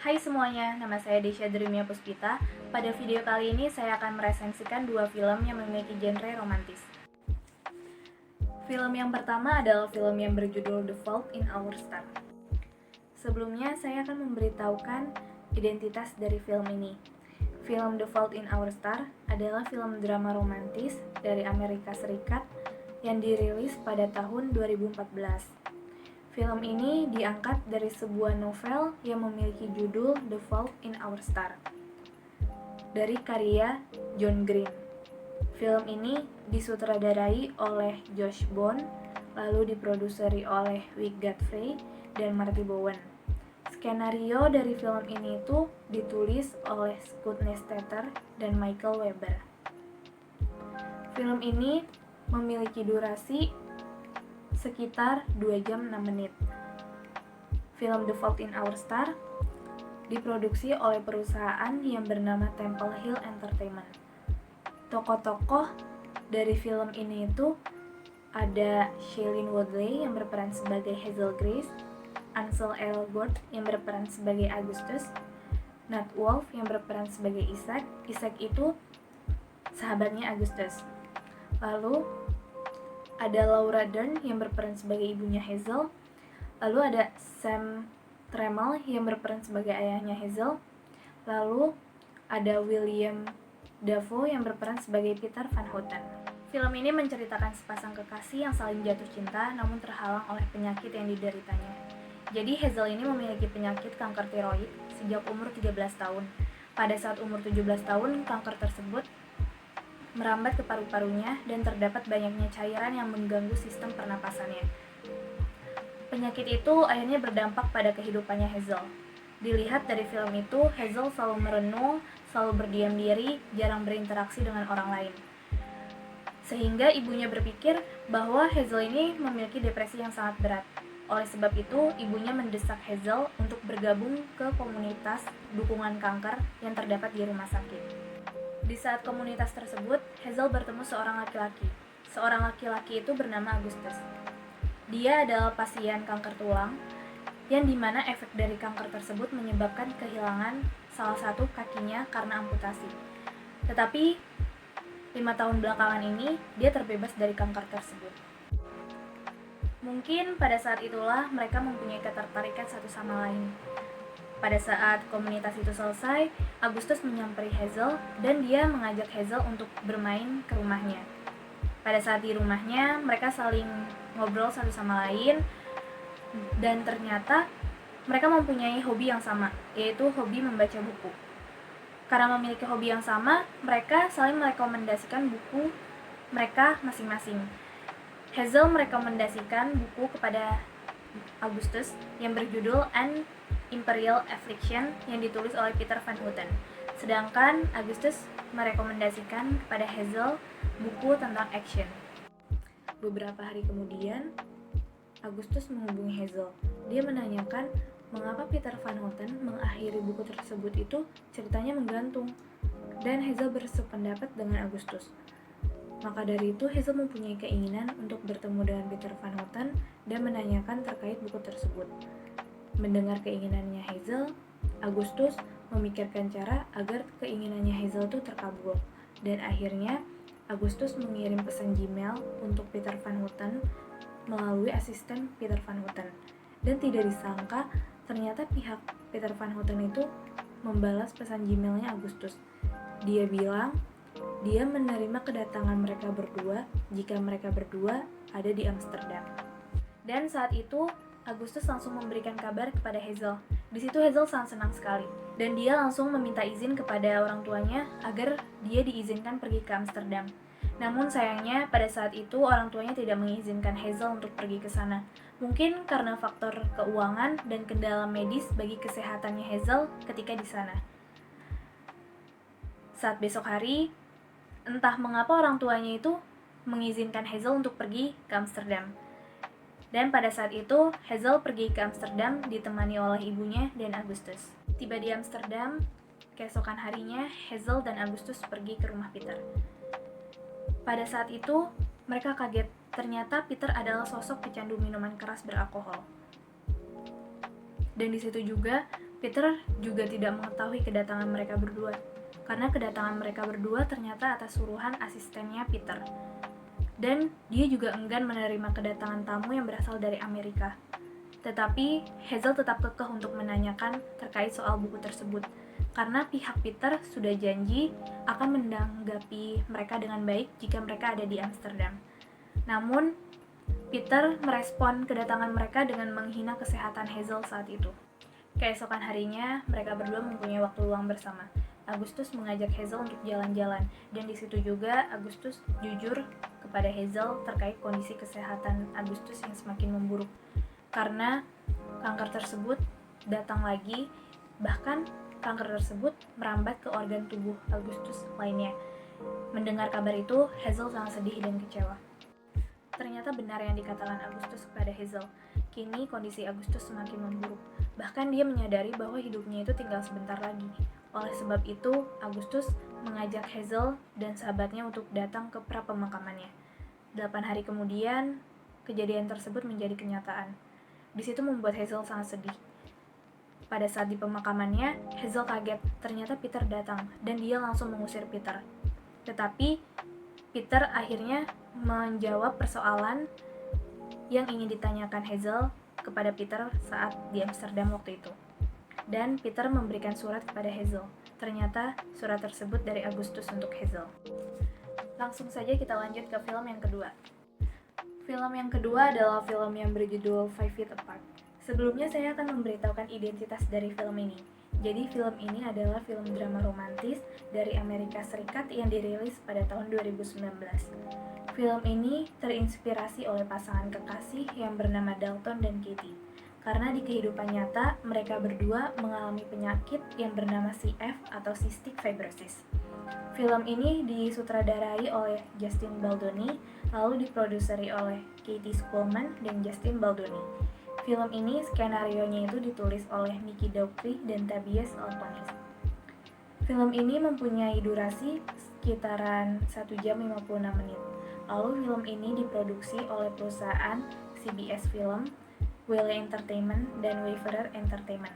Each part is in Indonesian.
Hai semuanya, nama saya Desya Drimia Puspita. Pada video kali ini saya akan meresensikan dua film yang memiliki genre romantis. Film yang pertama adalah film yang berjudul The Fault in Our Stars. Sebelumnya saya akan memberitahukan identitas dari film ini. Film The Fault in Our Stars adalah film drama romantis dari Amerika Serikat yang dirilis pada tahun 2014. Film ini diangkat dari sebuah novel yang memiliki judul The Fault in Our Stars dari karya John Green. Film ini disutradarai oleh Josh Bond, lalu diproduseri oleh Wick Godfrey dan Marty Bowen. Skenario dari film ini itu ditulis oleh Scott Nestetter dan Michael Weber. Film ini memiliki durasi sekitar 2 jam 6 menit. Film The Fault in Our Stars diproduksi oleh perusahaan yang bernama Temple Hill Entertainment. Tokoh-tokoh dari film ini itu ada Shailene Woodley yang berperan sebagai Hazel Grace, Ansel Elgort yang berperan sebagai Augustus, Nat Wolff yang berperan sebagai Isaac. Isaac itu sahabatnya Augustus. Lalu ada Laura Dern yang berperan sebagai ibunya Hazel. Lalu ada Sam Trammell yang berperan sebagai ayahnya Hazel. Lalu ada William Dafoe yang berperan sebagai Peter Van Houten. Film ini menceritakan sepasang kekasih yang saling jatuh cinta namun terhalang oleh penyakit yang dideritanya. Jadi Hazel ini memiliki penyakit kanker tiroid sejak umur 13 tahun. Pada saat umur 17 tahun, kanker tersebut merambat ke paru-parunya dan terdapat banyaknya cairan yang mengganggu sistem pernapasannya. Penyakit itu akhirnya berdampak pada kehidupannya Hazel. Dilihat dari film itu, Hazel selalu merenung, selalu berdiam diri, jarang berinteraksi dengan orang lain. Sehingga ibunya berpikir bahwa Hazel ini memiliki depresi yang sangat berat. Oleh sebab itu, ibunya mendesak Hazel untuk bergabung ke komunitas dukungan kanker yang terdapat di rumah sakit. Di saat komunitas tersebut, Hazel bertemu seorang laki-laki. Seorang laki-laki itu bernama Augustus. Dia adalah pasien kanker tulang, yang dimana efek dari kanker tersebut menyebabkan kehilangan salah satu kakinya karena amputasi. Tetapi 5 tahun belakangan ini, dia terbebas dari kanker tersebut. Mungkin pada saat itulah mereka mempunyai ketertarikan satu sama lain. Pada saat komunitas itu selesai, Augustus menyamperi Hazel dan dia mengajak Hazel untuk bermain ke rumahnya. Pada saat di rumahnya, mereka saling ngobrol satu sama lain dan ternyata mereka mempunyai hobi yang sama, yaitu hobi membaca buku. Karena memiliki hobi yang sama, mereka saling merekomendasikan buku mereka masing-masing. Hazel merekomendasikan buku kepada Augustus yang berjudul An Imperial Affliction yang ditulis oleh Peter Van Houten. Sedangkan Augustus merekomendasikan kepada Hazel buku tentang action. Beberapa hari kemudian, Augustus menghubungi Hazel. Dia menanyakan mengapa Peter Van Houten mengakhiri buku tersebut itu ceritanya menggantung. Dan Hazel bersependapat dengan Augustus. Maka dari itu Hazel mempunyai keinginan untuk bertemu dengan Peter Van Houten dan menanyakan terkait buku tersebut. Mendengar keinginannya Hazel, Augustus memikirkan cara agar keinginannya Hazel itu terkabul. Dan akhirnya Augustus mengirim pesan Gmail untuk Peter Van Houten melalui asisten Peter Van Houten. Dan tidak disangka, ternyata pihak Peter Van Houten itu membalas pesan Gmailnya Augustus. Dia bilang, dia menerima kedatangan mereka berdua jika mereka berdua ada di Amsterdam. Dan saat itu, Augustus langsung memberikan kabar kepada Hazel. Di situ Hazel sangat senang sekali. Dan dia langsung meminta izin kepada orang tuanya agar dia diizinkan pergi ke Amsterdam. Namun sayangnya pada saat itu orang tuanya tidak mengizinkan Hazel untuk pergi ke sana. Mungkin karena faktor keuangan dan kendala medis bagi kesehatannya Hazel ketika di sana. Saat besok hari, entah mengapa orang tuanya itu mengizinkan Hazel untuk pergi ke Amsterdam. Dan pada saat itu, Hazel pergi ke Amsterdam ditemani oleh ibunya dan Augustus. Tiba di Amsterdam, keesokan harinya Hazel dan Augustus pergi ke rumah Peter. Pada saat itu, mereka kaget. Ternyata Peter adalah sosok pecandu minuman keras beralkohol. Dan di situ juga Peter juga tidak mengetahui kedatangan mereka berdua, karena kedatangan mereka berdua ternyata atas suruhan asistennya Peter. Dan dia juga enggan menerima kedatangan tamu yang berasal dari Amerika. Tetapi Hazel tetap kekeh untuk menanyakan terkait soal buku tersebut, karena pihak Peter sudah janji akan menanggapi mereka dengan baik jika mereka ada di Amsterdam. Namun, Peter merespon kedatangan mereka dengan menghina kesehatan Hazel saat itu. Keesokan harinya, mereka berdua mempunyai waktu luang bersama. Agustus mengajak Hazel untuk jalan-jalan, dan di situ juga Agustus jujur kepada Hazel terkait kondisi kesehatan Agustus yang semakin memburuk. Karena kanker tersebut datang lagi, bahkan kanker tersebut merambat ke organ tubuh Agustus lainnya. Mendengar kabar itu, Hazel sangat sedih dan kecewa. Ternyata benar yang dikatakan Agustus kepada Hazel. Kini kondisi Agustus semakin memburuk. Bahkan dia menyadari bahwa hidupnya itu tinggal sebentar lagi. Oleh sebab itu, Agustus mengajak Hazel dan sahabatnya untuk datang ke prapemakamannya. 8 hari kemudian, kejadian tersebut menjadi kenyataan. Di situ membuat Hazel sangat sedih. Pada saat di pemakamannya, Hazel kaget. Ternyata Peter datang, dan dia langsung mengusir Peter. Tetapi, Peter akhirnya menjawab persoalan yang ingin ditanyakan Hazel kepada Peter saat di Amsterdam waktu itu. Dan Peter memberikan surat kepada Hazel. Ternyata surat tersebut dari Agustus untuk Hazel. Langsung saja kita lanjut ke film yang kedua. Film yang kedua adalah film yang berjudul 5 Feet Apart. Sebelumnya saya akan memberitahukan identitas dari film ini. Jadi film ini adalah film drama romantis dari Amerika Serikat yang dirilis pada tahun 2019. Film ini terinspirasi oleh pasangan kekasih yang bernama Dalton dan Katie. Karena di kehidupan nyata, mereka berdua mengalami penyakit yang bernama CF atau cystic fibrosis. Film ini disutradarai oleh Justin Baldoni, lalu diproduseri oleh Katie Schulman dan Justin Baldoni. Film ini skenarionya itu ditulis oleh Mickey Daughtry dan Tobias Altonis. Film ini mempunyai durasi sekitaran 1 jam 56 menit. Lalu film ini diproduksi oleh perusahaan CBS Film, Whaley Entertainment, dan Wayfarer Entertainment.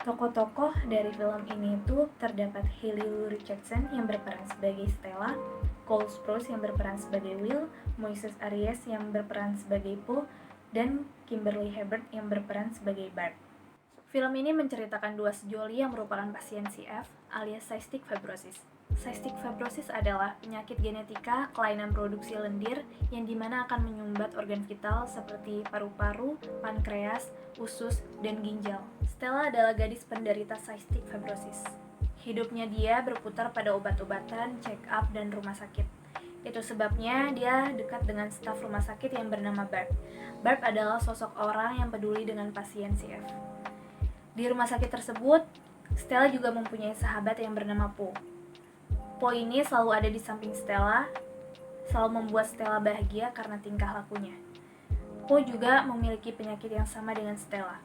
Tokoh-tokoh dari film ini itu terdapat Hayley Lu Richardson yang berperan sebagai Stella, Cole Sprouse yang berperan sebagai Will, Moises Arias yang berperan sebagai Poe, dan Kimberly Hebert yang berperan sebagai Bart. Film ini menceritakan dua sejoli yang merupakan pasien CF alias cystic fibrosis. Cystic fibrosis adalah penyakit genetika kelainan produksi lendir yang dimana akan menyumbat organ vital seperti paru-paru, pankreas, usus, dan ginjal. Stella adalah gadis penderita cystic fibrosis. Hidupnya dia berputar pada obat-obatan, check-up, dan rumah sakit. Itu sebabnya dia dekat dengan staf rumah sakit yang bernama Barb. Barb adalah sosok orang yang peduli dengan pasien CF. Di rumah sakit tersebut, Stella juga mempunyai sahabat yang bernama Poe. Poe ini selalu ada di samping Stella, selalu membuat Stella bahagia karena tingkah lakunya. Poe juga memiliki penyakit yang sama dengan Stella.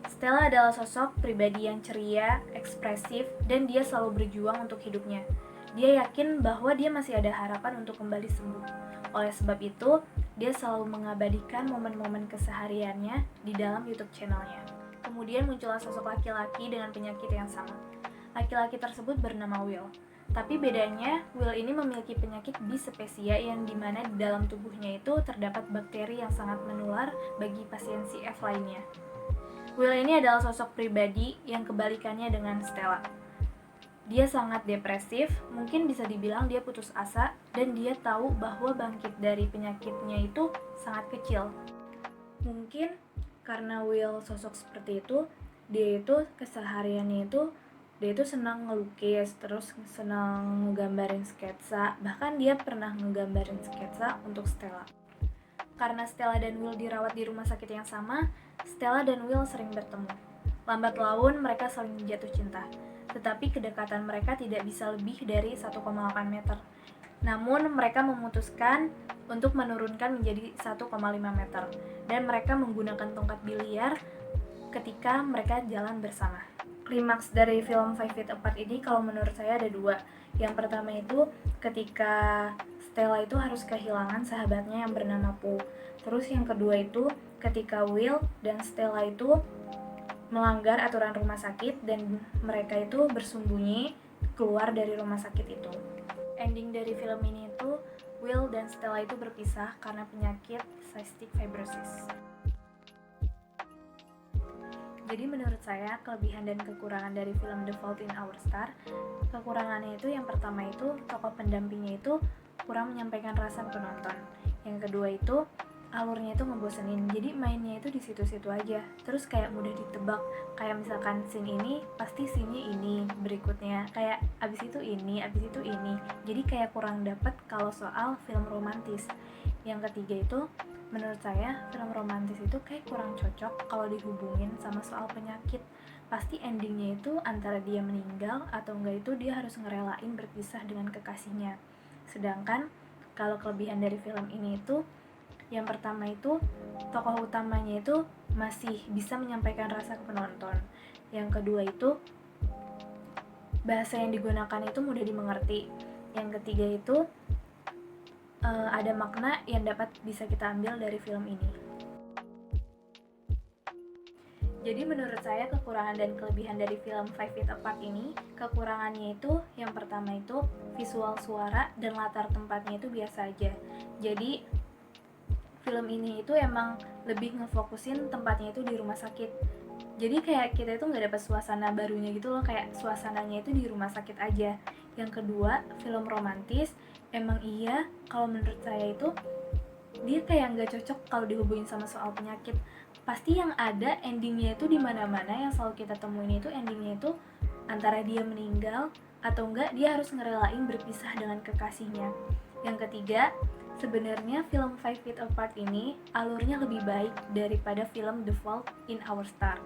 Stella adalah sosok pribadi yang ceria, ekspresif, dan dia selalu berjuang untuk hidupnya. Dia yakin bahwa dia masih ada harapan untuk kembali sembuh. Oleh sebab itu, dia selalu mengabadikan momen-momen kesehariannya di dalam YouTube channelnya. Kemudian muncullah sosok laki-laki dengan penyakit yang sama. Laki-laki tersebut bernama Will. Tapi bedanya, Will ini memiliki penyakit bispepsia yang dimana di dalam tubuhnya itu terdapat bakteri yang sangat menular bagi pasien CF lainnya. Will ini adalah sosok pribadi yang kebalikannya dengan Stella. Dia sangat depresif, mungkin bisa dibilang dia putus asa, dan dia tahu bahwa bangkit dari penyakitnya itu sangat kecil. Mungkin karena Will sosok seperti itu, dia itu kesehariannya itu dia itu senang ngelukis, terus senang ngegambarin sketsa, bahkan dia pernah ngegambarin sketsa untuk Stella. Karena Stella dan Will dirawat di rumah sakit yang sama, Stella dan Will sering bertemu. Lambat laun mereka saling jatuh cinta, tetapi kedekatan mereka tidak bisa lebih dari 1,8 meter. Namun mereka memutuskan untuk menurunkan menjadi 1,5 meter, dan mereka menggunakan tongkat biliar ketika mereka jalan bersama. Klimaks dari film 5 Feet Apart ini kalau menurut saya ada dua. Yang pertama itu ketika Stella itu harus kehilangan sahabatnya yang bernama Poe. Terus yang kedua itu ketika Will dan Stella itu melanggar aturan rumah sakit dan mereka itu bersembunyi keluar dari rumah sakit itu. Ending dari film ini itu Will dan Stella itu berpisah karena penyakit cystic fibrosis. Jadi menurut saya kelebihan dan kekurangan dari film The Fault in Our Stars, kekurangannya itu yang pertama itu tokoh pendampingnya itu kurang menyampaikan rasa ke penonton. Yang kedua itu alurnya itu ngebosenin, jadi mainnya itu di situ-situ aja, terus kayak mudah ditebak, kayak misalkan scene ini pasti scene ini berikutnya, kayak abis itu ini, jadi kayak kurang dapet kalau soal film romantis. Yang ketiga itu menurut saya film romantis itu kayak kurang cocok kalau dihubungin sama soal penyakit, pasti endingnya itu antara dia meninggal atau enggak itu dia harus ngerelain berpisah dengan kekasihnya. Sedangkan kalau kelebihan dari film ini itu yang pertama itu tokoh utamanya itu masih bisa menyampaikan rasa ke penonton. Yang kedua itu bahasa yang digunakan itu mudah dimengerti. Yang ketiga itu ada makna yang dapat bisa kita ambil dari film ini. Jadi menurut saya kekurangan dan kelebihan dari film Five Feet Apart ini, kekurangannya itu yang pertama itu visual suara dan latar tempatnya itu biasa aja. Jadi film ini itu emang lebih ngefokusin tempatnya itu di rumah sakit. Jadi kayak kita itu nggak dapat suasana barunya gitu loh, kayak suasananya itu di rumah sakit aja. Yang kedua, film romantis emang iya kalau menurut saya itu dia kayak nggak cocok kalau dihubungin sama soal penyakit. Pasti yang ada endingnya itu di mana-mana yang selalu kita temuin itu endingnya itu antara dia meninggal atau enggak dia harus ngerelain berpisah dengan kekasihnya. Yang ketiga, sebenarnya film Five Feet Apart ini alurnya lebih baik daripada film The Fault in Our Stars.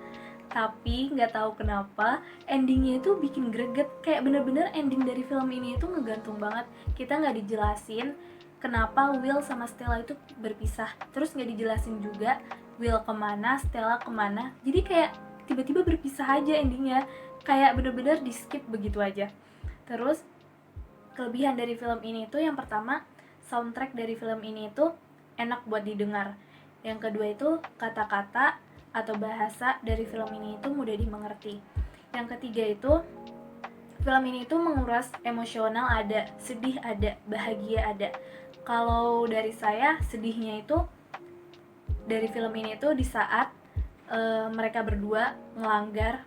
Tapi nggak tahu kenapa endingnya itu bikin greget, kayak bener-bener ending dari film ini itu ngegantung banget. Kita nggak dijelasin kenapa Will sama Stella itu berpisah, terus nggak dijelasin juga Will kemana, Stella kemana. Jadi kayak tiba-tiba berpisah aja endingnya, kayak bener-bener di skip begitu aja. Terus kelebihan dari film ini itu yang pertama, soundtrack dari film ini itu enak buat didengar. Yang kedua itu kata-kata atau bahasa dari film ini itu mudah dimengerti. Yang ketiga itu film ini itu menguras emosional, ada sedih, ada bahagia, ada. Kalau dari saya sedihnya itu dari film ini itu di saat mereka berdua ngelanggar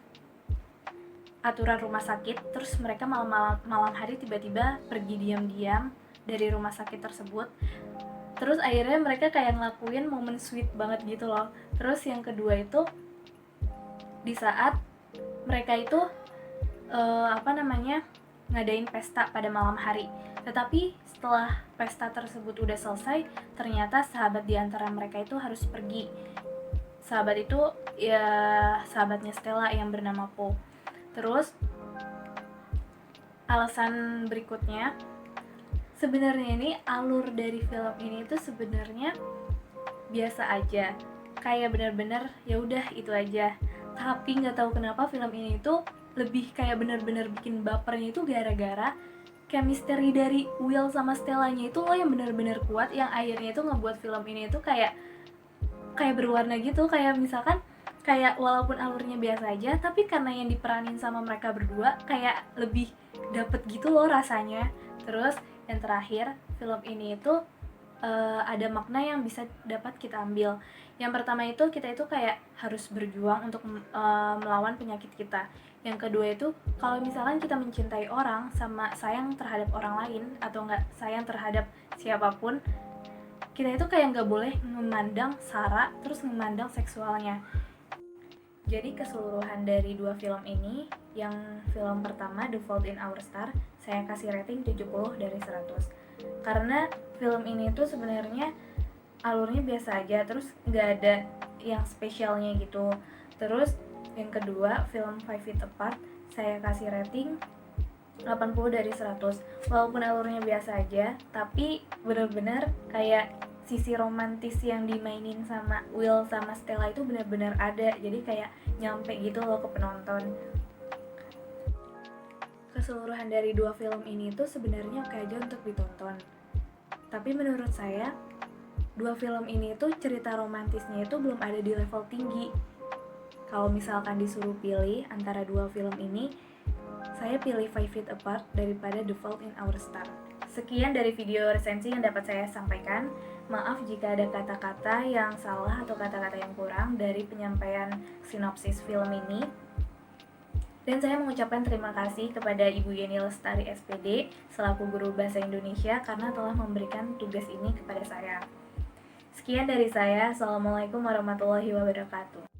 aturan rumah sakit, terus mereka malam hari tiba-tiba pergi diam-diam dari rumah sakit tersebut. Terus akhirnya mereka kayak ngelakuin momen sweet banget gitu loh. Terus yang kedua itu di saat mereka itu ngadain pesta pada malam hari. Tetapi setelah pesta tersebut udah selesai, ternyata sahabat di antara mereka itu harus pergi. Sahabat itu ya sahabatnya Stella yang bernama Po. Terus alasan berikutnya, sebenarnya ini alur dari film ini tuh sebenarnya biasa aja, kayak benar-benar ya udah itu aja. Tapi nggak tahu kenapa film ini tuh lebih kayak benar-benar bikin bapernya itu gara-gara chemistry dari Will sama Stellanya itu loh yang benar-benar kuat, yang akhirnya itu ngebuat film ini tuh kayak berwarna gitu. Kayak misalkan kayak walaupun alurnya biasa aja, tapi karena yang diperanin sama mereka berdua kayak lebih dapet gitu loh rasanya. Terus yang terakhir, film ini itu ada makna yang bisa dapat kita ambil. Yang pertama itu kita itu kayak harus berjuang untuk melawan penyakit kita. Yang kedua itu kalau misalkan kita mencintai orang sama sayang terhadap orang lain atau nggak sayang terhadap siapapun, kita itu kayak nggak boleh memandang sara terus memandang seksualnya. Jadi keseluruhan dari dua film ini, yang film pertama The Fault in Our Stars, saya kasih rating 70 dari 100. Karena film ini tuh sebenarnya alurnya biasa aja, terus nggak ada yang spesialnya gitu. Terus yang kedua, film Five Feet Apart, saya kasih rating 80 dari 100. Walaupun alurnya biasa aja, tapi benar-benar kayak sisi romantis yang dimainin sama Will sama Stella itu benar-benar ada, jadi kayak nyampe gitu loh ke penonton. Keseluruhan dari dua film ini tuh sebenarnya oke aja untuk ditonton, tapi menurut saya dua film ini tuh cerita romantisnya itu belum ada di level tinggi. Kalau misalkan disuruh pilih antara dua film ini, saya pilih Five Feet Apart daripada The Fault in Our Stars. Sekian dari video resensi yang dapat saya sampaikan. Maaf jika ada kata-kata yang salah atau kata-kata yang kurang dari penyampaian sinopsis film ini. Dan saya mengucapkan terima kasih kepada Ibu Yeni Lestari SPD selaku guru bahasa Indonesia karena telah memberikan tugas ini kepada saya. Sekian dari saya. Assalamualaikum warahmatullahi wabarakatuh.